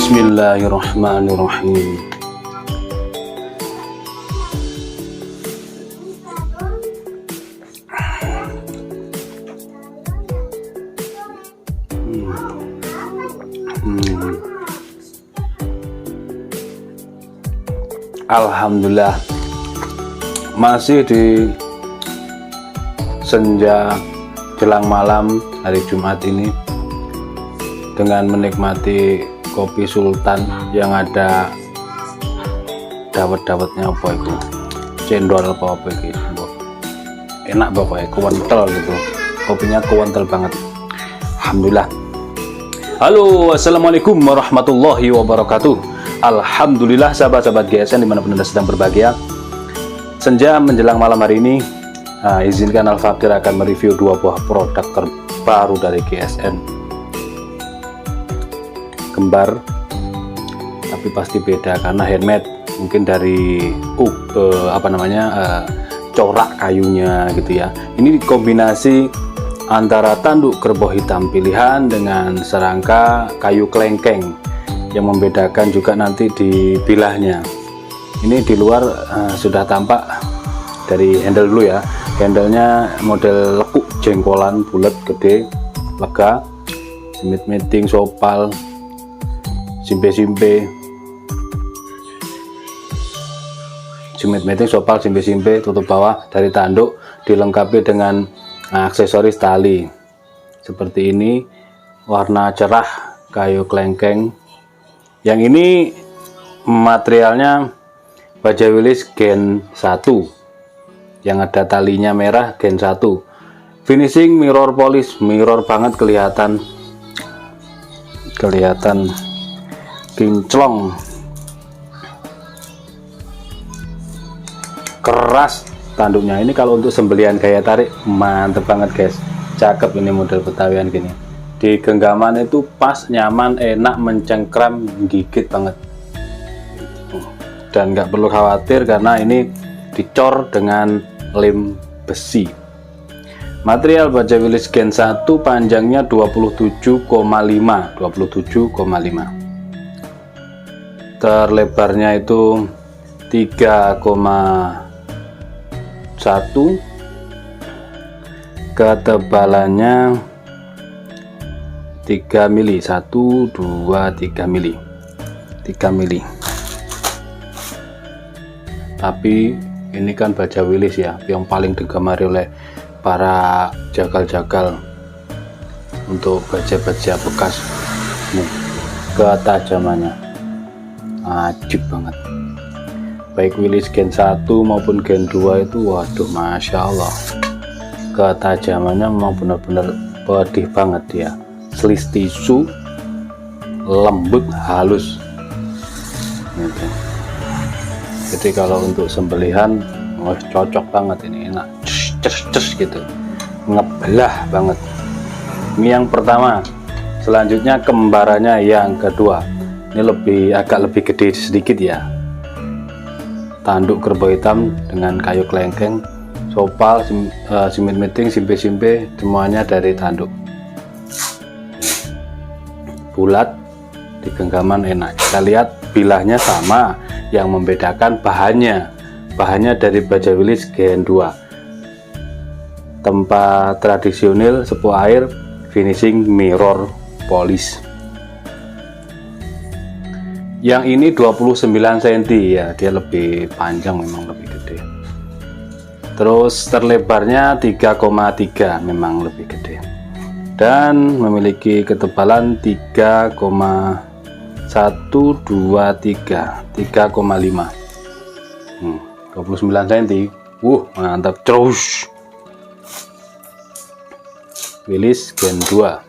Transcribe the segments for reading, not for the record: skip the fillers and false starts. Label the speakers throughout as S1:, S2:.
S1: Bismillahirrahmanirrahim. Alhamdulillah, masih di senja jelang malam hari Jumat ini dengan menikmati kopi sultan yang ada dawet-dawetnya, apa itu, cendol apa itu, enak pokoknya, kuwentel gitu, kopinya kuwentel banget. Alhamdulillah. Halo, assalamualaikum warahmatullahi wabarakatuh. Alhamdulillah sahabat-sahabat GSN dimanapun Anda sedang berbahagia. Senja menjelang malam hari ini, izinkan Al-Fakir akan mereview dua buah produk terbaru dari GSN. Kembar, tapi pasti beda karena handmade, mungkin dari corak kayunya gitu ya. Ini kombinasi antara tanduk kerbau hitam pilihan dengan serangka kayu klengkeng, yang membedakan juga nanti di bilahnya. Ini di luar sudah tampak dari handle dulu ya. Handlenya model lekuk jengkolan, bulat, gede, lega, simit-miting, sopal, simpe-simpe, sopal, simpe-simpe, tutup bawah dari tanduk, dilengkapi dengan aksesoris tali seperti ini, warna cerah kayu klengkeng. Yang ini materialnya baja Willys Gen 1 yang ada talinya merah, Gen 1. Finishing mirror polish, mirror banget, kelihatan kinclong, keras tanduknya. Ini kalau untuk sembelian gaya tarik mantep banget guys, cakep ini model betawian gini. Di genggaman itu pas, nyaman, enak, mencengkram, gigit banget, dan nggak perlu khawatir karena ini dicor dengan lem besi. Material baja Willys Gen 1 panjangnya 27,5, terlebarnya itu 3,1, ketebalannya 3 mili, 1, 2, 3 mili, Tapi ini kan baja Willys ya, yang paling digemari oleh para jagal-jagal untuk baja-baja bekas. Nih, ketajamannya ajib banget. Baik Willys Gen 1 maupun Gen 2 itu, waduh, Masya Allah, ketajamannya memang benar-benar pedih banget ya. Selis tisu, lembut, halus gitu. Jadi kalau untuk sembelihan, cocok banget ini, enak, ces gitu, ngebelah banget. Ini yang pertama. Selanjutnya kembarannya yang kedua. Ini agak lebih gede sedikit ya. Tanduk kerbau hitam dengan kayu kelengkeng, sopal, simit miting, simpe-simpe, semuanya dari tanduk. Bulat, di genggaman enak. Kita lihat bilahnya sama, yang membedakan bahannya dari baja Willys Gen 2. Tempat tradisional, sepuh air, finishing mirror polish. Yang ini 29 cm ya, dia lebih panjang, memang lebih gede. Terus terlebarnya 3,3, memang lebih gede. Dan memiliki ketebalan 3,123, 3,5. 29 cm. Mantap terus. Willys Gen 2.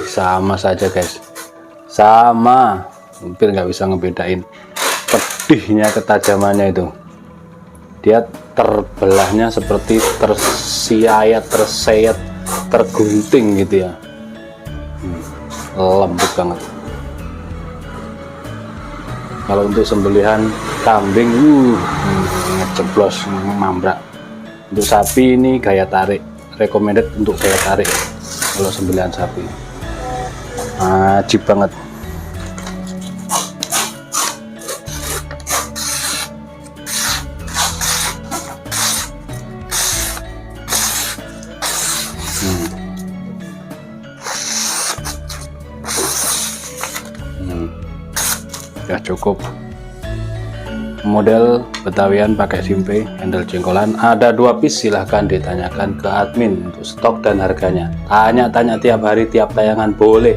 S1: Sama saja guys, sama, hampir nggak bisa ngebedain pedihnya, ketajamannya itu. Dia terbelahnya seperti tersiayat, tersayat, tergunting gitu ya. Lembut banget. Kalau untuk sembelihan kambing, ngejeblos, mambrak. Untuk sapi ini gaya tarik, recommended untuk gaya tarik. Kalau sembelihan sapi ajib banget. Ya cukup. Model Betawian pakai simpe, handle jengkolan, ada 2 piece. Silahkan ditanyakan ke admin untuk stok dan harganya. Tanya-tanya tiap hari, tiap tayangan boleh,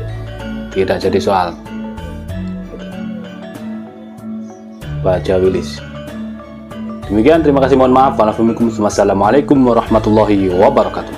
S1: tidak jadi soal. Baja Willys. Demikian, terima kasih, mohon maaf. Wassalamualaikum warahmatullahi wabarakatuh.